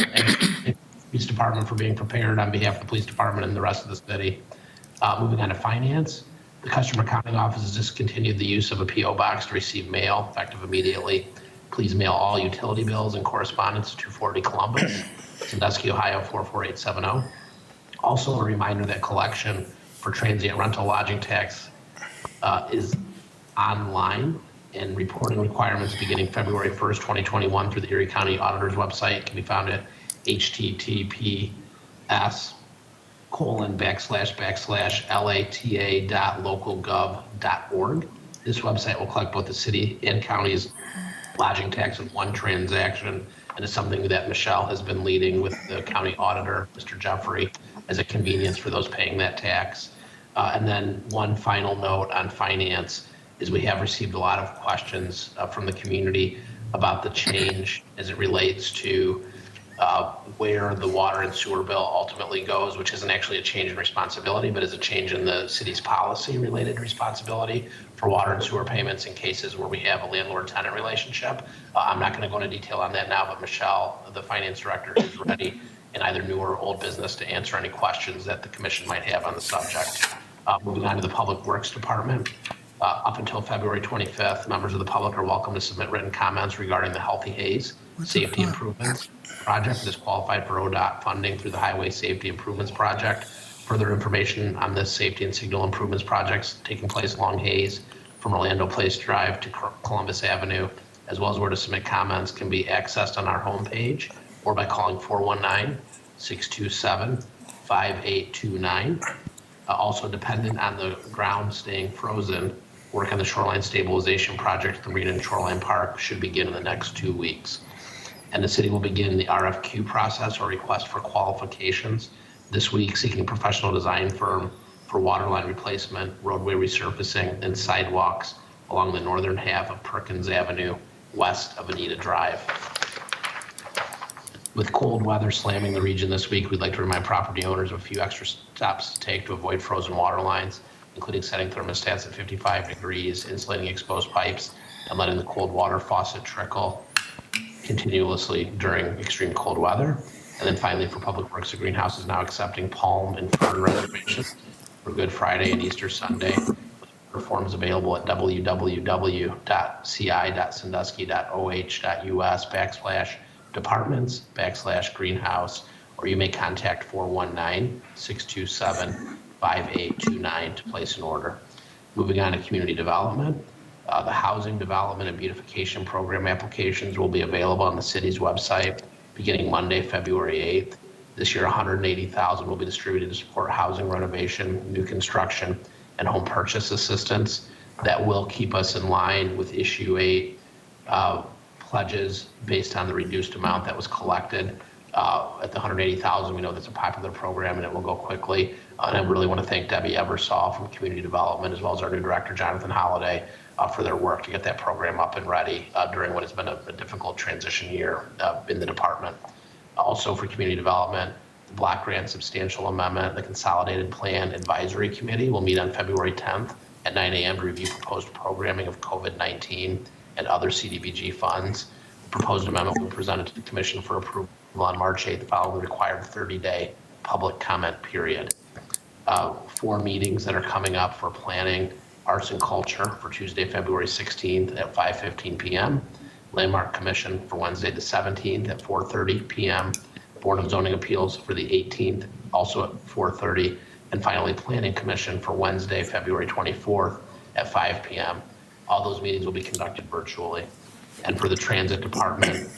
And police department for being prepared on behalf of the police department and the rest of the city. Moving on to finance, the customer accounting office has discontinued the use of a PO box to receive mail effective immediately. Please mail all utility bills and correspondence to 240 Columbus, Sandusky, Ohio 44870. Also a reminder that collection for transient rental lodging tax is online, and reporting requirements beginning February 1st, 2021 through the Erie County Auditor's website can be found at https://lata.localgov.org. This website will collect both the city and county's lodging tax in one transaction, and is something that Michelle has been leading with the county auditor, Mr. Jeffrey, as a convenience for those paying that tax. And then one final note on finance is we have received a lot of questions from the community about the change as it relates to where the water and sewer bill ultimately goes, which isn't actually a change in responsibility, but is a change in the city's policy related responsibility for water and sewer payments in cases where we have a landlord-tenant relationship. I'm not going to go into detail on that now, but Michelle, the finance director, is ready in either new or old business to answer any questions that the commission might have on the subject. Moving on to the Public Works Department. Up until February 25th, members of the public are welcome to submit written comments regarding the Healthy Haze Safety Improvements Project that is qualified for ODOT funding through the Highway Safety Improvements Project. Further information on this safety and signal improvements projects taking place along Haze from Orlando Place Drive to Columbus Avenue, as well as where to submit comments, can be accessed on our homepage or by calling 419-627-5829. Also dependent on the ground staying frozen, work on the shoreline stabilization project at the Marina and Shoreline Park should begin in the next 2 weeks. And the city will begin the RFQ process or request for qualifications this week, seeking professional design firm for waterline replacement, roadway resurfacing, and sidewalks along the northern half of Perkins Avenue, west of Anita Drive. With cold weather slamming the region this week, we'd like to remind property owners of a few extra steps to take to avoid frozen water lines, including setting thermostats at 55 degrees, insulating exposed pipes, and letting the cold water faucet trickle continuously during extreme cold weather. And then finally, for Public Works, the greenhouse is now accepting palm and fern reservations for Good Friday and Easter Sunday. Forms available at www.ci.sandusky.oh.us/donate departments/greenhouse, or you may contact 419-627-5829 to place an order. Moving on to community development. The housing development and beautification program applications will be available on the city's website beginning Monday, February 8th. This year, $180,000 will be distributed to support housing renovation, new construction, and home purchase assistance. That will keep us in line with issue 8 pledges based on the reduced amount that was collected. At the $180,000, we know that's a popular program and it will go quickly. And I really want to thank Debbie Eversall from Community Development, as well as our new director, Jonathan Holliday, for their work to get that program up and ready during what has been a difficult transition year in the department. Also for community development, the block grant substantial amendment, the Consolidated Plan Advisory Committee will meet on February 10th at 9 a.m. to review proposed programming of COVID-19 and other CDBG funds. The proposed amendment will be presented to the Commission for approval on March 8th, following the required 30-day public comment period. 4 meetings that are coming up for planning: Arts and Culture for Tuesday, February 16th at 5:15 p.m. Landmark Commission for Wednesday the 17th at 4:30 p.m. Board of Zoning Appeals for the 18th, also at 4:30. And finally, Planning Commission for Wednesday, February 24th at 5 p.m. All those meetings will be conducted virtually. And for the Transit Department,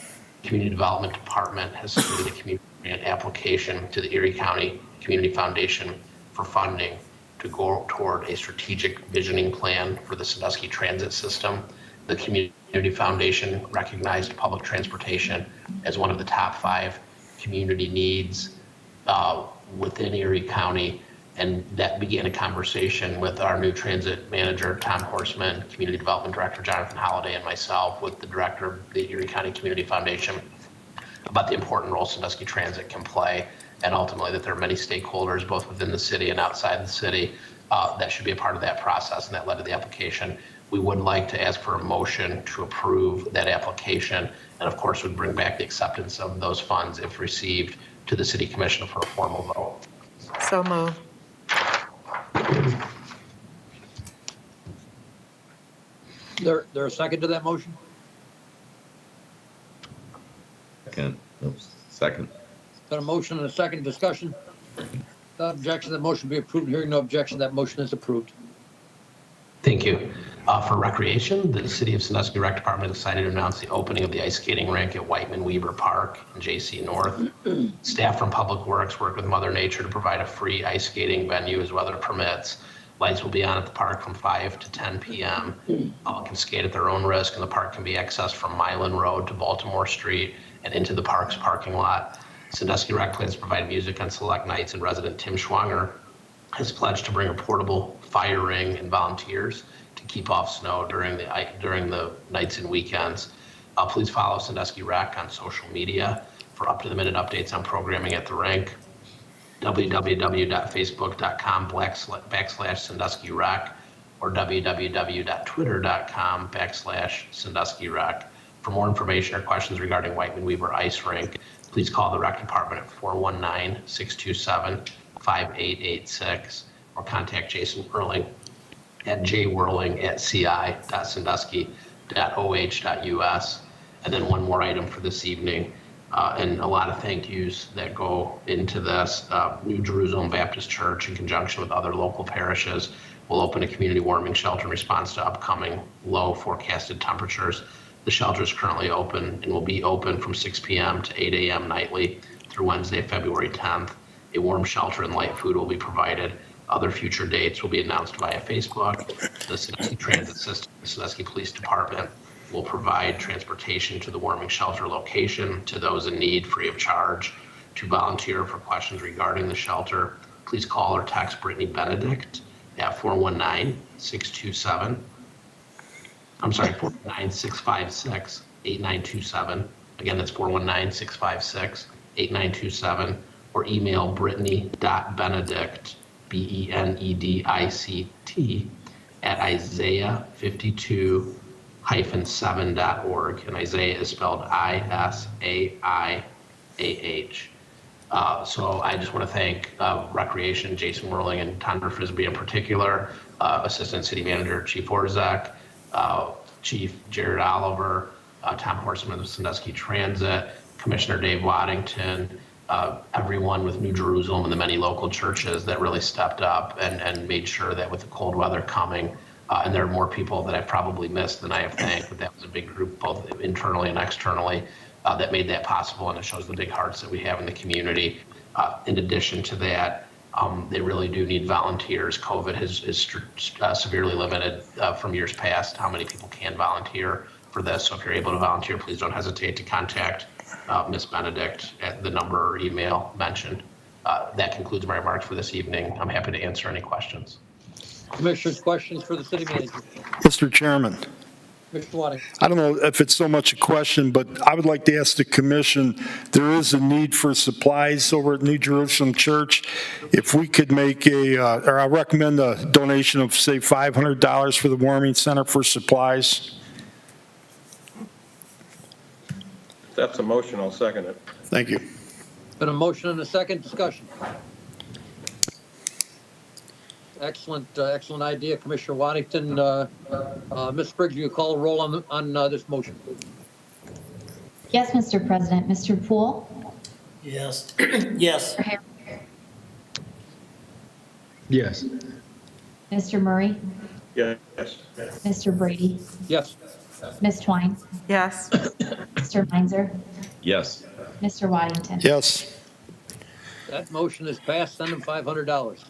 Community Development Department has submitted a community grant application to the Erie County Community Foundation for funding to go toward a strategic visioning plan for the Sandusky transit system. The Community Foundation recognized public transportation as one of the top 5 community needs within Erie County, and that began a conversation with our new transit manager, Tom Horseman, Community Development Director, Jonathan Holliday, and myself with the director of the Erie County Community Foundation about the important role Sandusky Transit can play, and ultimately that there are many stakeholders, both within the city and outside the city, that should be a part of that process, and that led to the application. We would like to ask for a motion to approve that application, and of course would bring back the acceptance of those funds, if received, to the City Commission for a formal vote. So moved. There a second to that motion? Second. Got a motion and a second. Discussion? Without objection, that motion be approved. Hearing no objection, that motion is approved. Thank you. For recreation, the City of Sandusky Rec Department is excited to announce the opening of the ice skating rink at Whiteman Weaver Park in JC North. Staff from Public Works worked with Mother Nature to provide a free ice skating venue as weather permits. Lights will be on at the park from 5 to 10 p.m. All can skate at their own risk, and the park can be accessed from Milan Road to Baltimore Street and into the park's parking lot. Sandusky Rec plans to provide music on select nights, and resident Tim Schwanger has pledged to bring a portable fire ring and volunteers to keep off snow during the nights and weekends. Please follow Sandusky Rec on social media for up-to-the-minute updates on programming at the rink. www.facebook.com/Sandusky Rec or www.twitter.com/Sandusky Rec. For more information or questions regarding Whiteman Weaver Ice Rink, please call the Rec Department at 419-627-5886 or contact Jason Whirling at jwhirling@ci.sandusky.oh.us. And then one more item for this evening, and a lot of thank yous that go into this. New Jerusalem Baptist Church, in conjunction with other local parishes, will open a community warming shelter in response to upcoming low forecasted temperatures. The shelter is currently open and will be open from 6 p.m. to 8 a.m. nightly through Wednesday, February 10th. A warm shelter and light food will be provided. Other future dates will be announced via Facebook. The Sandusky Transit System, the Sandusky Police Department will provide transportation to the warming shelter location to those in need free of charge. To volunteer for questions regarding the shelter, please call or text Brittany Benedict at 419-656-8927. Again, that's 419-656-8927, or email brittany.benedict, BENEDICT, at Isaiah52-7.org, and Isaiah is spelled ISAIAH. So I just want to thank Recreation, Jason Whirling, and Tondra Frisbee in particular, Assistant City Manager Chief Orzak, Chief Jared Oliver, Tom Horseman of Sandusky Transit, Commissioner Dave Waddington, everyone with New Jerusalem and the many local churches that really stepped up and made sure that with the cold weather coming, and there are more people that I've probably missed than I have thanked, but that was a big group both internally and externally that made that possible, and it shows the big hearts that we have in the community. In addition to that, they really do need volunteers. COVID has severely limited from years past how many people can volunteer for this. So if you're able to volunteer, please don't hesitate to contact Ms. Benedict at the number or email mentioned. That concludes my remarks for this evening. I'm happy to answer any questions. Commissioners, questions for the city manager? Mr. Chairman, Mr. Waddington. I don't know if it's so much a question, but I would like to ask the commission, there is a need for supplies over at New Jerusalem Church. If we could make or I recommend a donation of, say, $500 for the warming center for supplies. If that's a motion, I'll second it. Thank you. Been a motion and a second. Discussion. Excellent idea, Commissioner Waddington. Ms. Spriggs, you call a roll on this motion. Yes, Mr. President. Mr. Poole? Yes. Yes. Mr. Harris? Yes. Mr. Murray? Yes. Mr. Brady? Yes. Ms. Twine? Yes. Mr. Meinzer? Yes. Mr. Waddington? Yes. That motion is passed. Send them $500.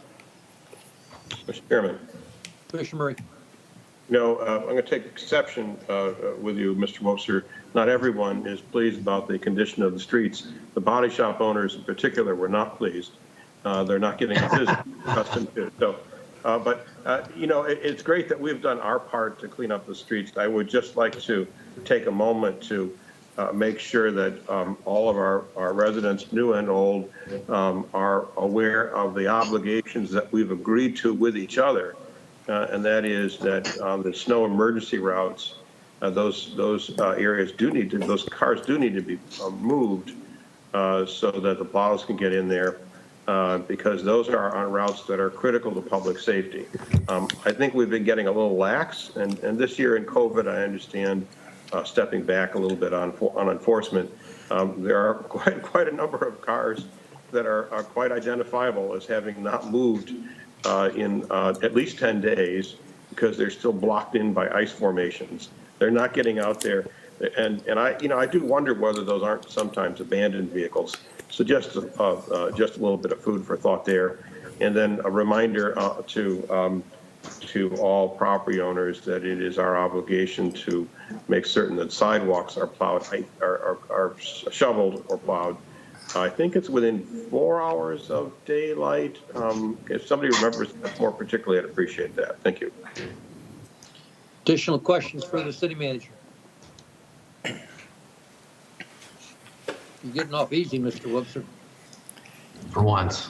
Mr. Chairman. Commissioner Murray. No, I'm going to take exception with you, Mr. Moser. Not everyone is pleased about the condition of the streets. The body shop owners in particular were not pleased. They're not getting a visit accustomed to it. So, it's great that we've done our part to clean up the streets. I would just like to take a moment to make sure that all of our residents, new and old, are aware of the obligations that we've agreed to with each other. And that is that on the snow emergency routes, those areas those cars do need to be moved so that the plows can get in there because those are on routes that are critical to public safety. I think we've been getting a little lax, and this year in COVID, I understand stepping back a little bit on enforcement. There are quite a number of cars that are quite identifiable as having not moved in at least 10 days because they're still blocked in by ice formations. They're not getting out there, and I do wonder whether those aren't sometimes abandoned vehicles. So just a little bit of food for thought there, and then a reminder to all property owners that it is our obligation to make certain that sidewalks are plowed, are shoveled or plowed. I think it's within 4 hours of daylight. If somebody remembers that more particularly, I'd appreciate that. Thank you. Additional questions for the city manager? You're getting off easy, Mr. Webster. For once.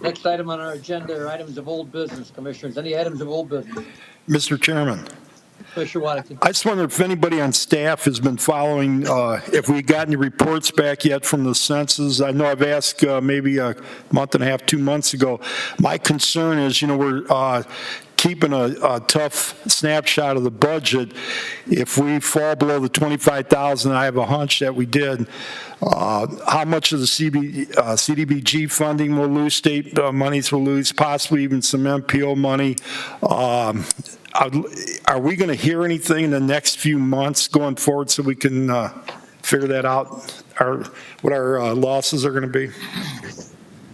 Next item on our agenda are items of old business. Commissioners, any items of old business? Mr. Chairman, Commissioner Waddington. I just wonder if anybody on staff has been following, if we got any reports back yet from the census. I know I've asked maybe a month and a half, 2 months ago. My concern is, we're keeping a tough snapshot of the budget. If we fall below the 25,000, I have a hunch that we did. How much of the CDBG funding will lose, state monies will lose, possibly even some MPO money. Are we going to hear anything in the next few months going forward so we can figure that out, what our losses are going to be?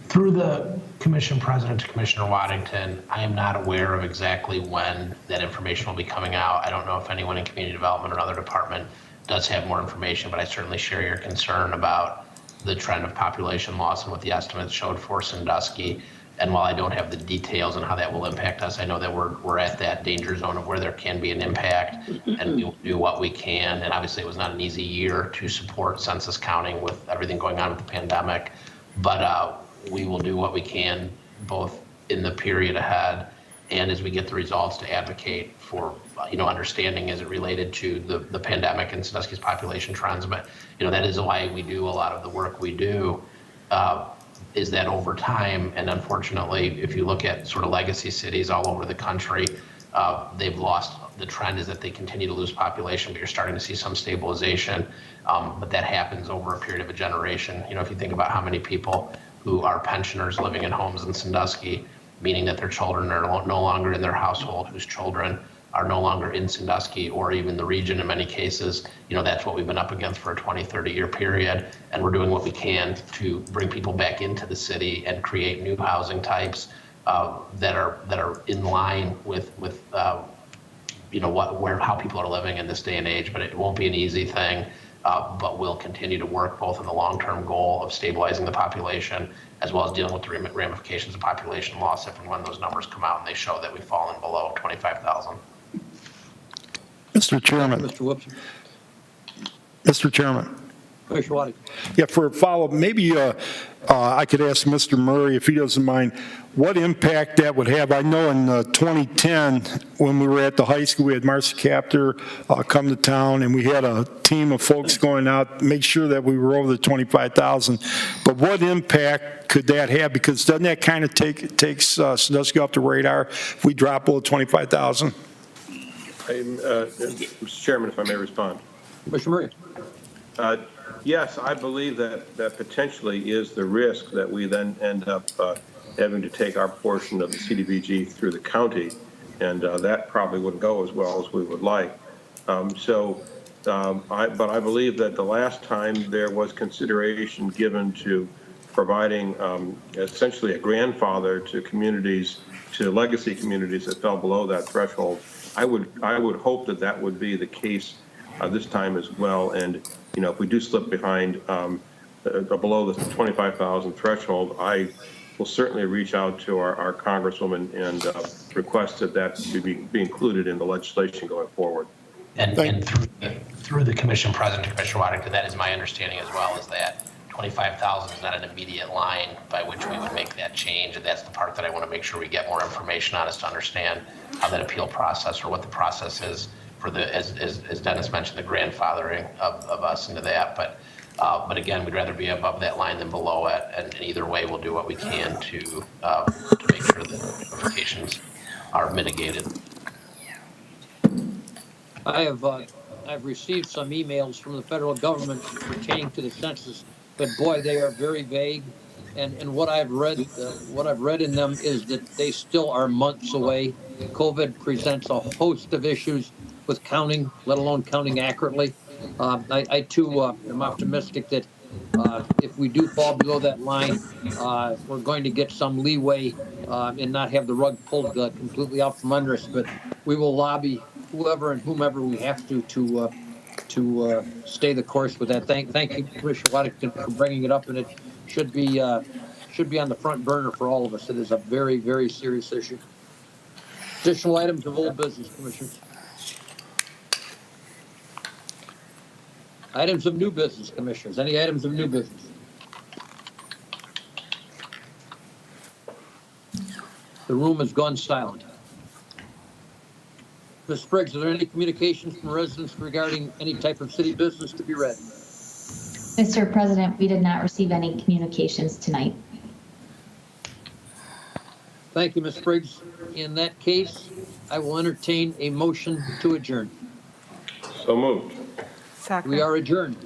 Through the commission president to Commissioner Waddington, I am not aware of exactly when that information will be coming out. I don't know if anyone in community development or another department does have more information, but I certainly share your concern about the trend of population loss and what the estimates showed for Sandusky. And while I don't have the details on how that will impact us, I know that we're at that danger zone of where there can be an impact, and we will do what we can. And obviously it was not an easy year to support census counting with everything going on with the pandemic, but we will do what we can both in the period ahead and as we get the results to advocate for, understanding as it related to the pandemic and Sandusky's population trends. But, that is why we do a lot of the work we do, is that over time, and unfortunately, if you look at sort of legacy cities all over the country, they've lost. The trend is that they continue to lose population, but you're starting to see some stabilization. But that happens over a period of a generation. You know, if you think about how many people who are pensioners living in homes in Sandusky, meaning that their children are no longer in their household, whose children are no longer in Sandusky or even the region in many cases, you know, that's what we've been up against for a 20, 30-year period. And we're doing what we can to bring people back into the city and create new housing types that are in line with you know, how people are living in this day and age. But it won't be an easy thing. But we'll continue to work both in the long-term goal of stabilizing the population as well as dealing with the ramifications of population loss if and when those numbers come out and they show that we've fallen below 25,000. Mr. Chairman. Mr. Whoops. Mr. Chairman. Commissioner Waddington. Yeah, for a follow-up, maybe I could ask Mr. Murray, if he doesn't mind, what impact that would have. I know in 2010, when we were at the high school, we had Marcia Capter come to town, and we had a team of folks going out, make sure that we were over the 25,000. But what impact could that have? Because doesn't that kind of takes Sandusky off the radar if we drop below 25,000? Mr. Chairman, if I may respond. Commissioner Murray. Yes, I believe that potentially is the risk that we then end up having to take our portion of the CDBG through the county, and that probably wouldn't go as well as we would like. But I believe that the last time there was consideration given to providing essentially a grandfather to communities, to legacy communities that fell below that threshold, I would hope that that would be the case this time as well. And you know, if we do slip behind below the 25,000 threshold, I will certainly reach out to our Congresswoman and request that be included in the legislation going forward. And through the commission president, Commissioner Waddington, that is my understanding as well, is that 25,000 is not an immediate line by which we would make that change. And that's the part that I want to make sure we get more information on, is to understand how that appeal process or what the process is for the, as Dennis mentioned, the grandfathering of us into that. But again, we'd rather be above that line than below it. And either way, we'll do what we can to make sure that the implications are mitigated. I've received some emails from the federal government pertaining to the census, but boy, they are very vague. And what I've read in them is that they still are months away. COVID presents a host of issues with counting, let alone counting accurately. I too am optimistic that if we do fall below that line, we're going to get some leeway and not have the rug pulled completely out from under us. But we will lobby whoever and whomever we have to stay the course with that. Thank you, Commissioner Waddington, for bringing it up, and it should be on the front burner for all of us. It is a very, very serious issue. Additional items of old business, Commissioners. Items of new business, Commissioners. Any items of new business? The room has gone silent. Ms. Spriggs, are there any communications from residents regarding any type of city business to be read? Mr. President, we did not receive any communications tonight. Thank you, Ms. Spriggs. In that case, I will entertain a motion to adjourn. So moved. Second. We are adjourned.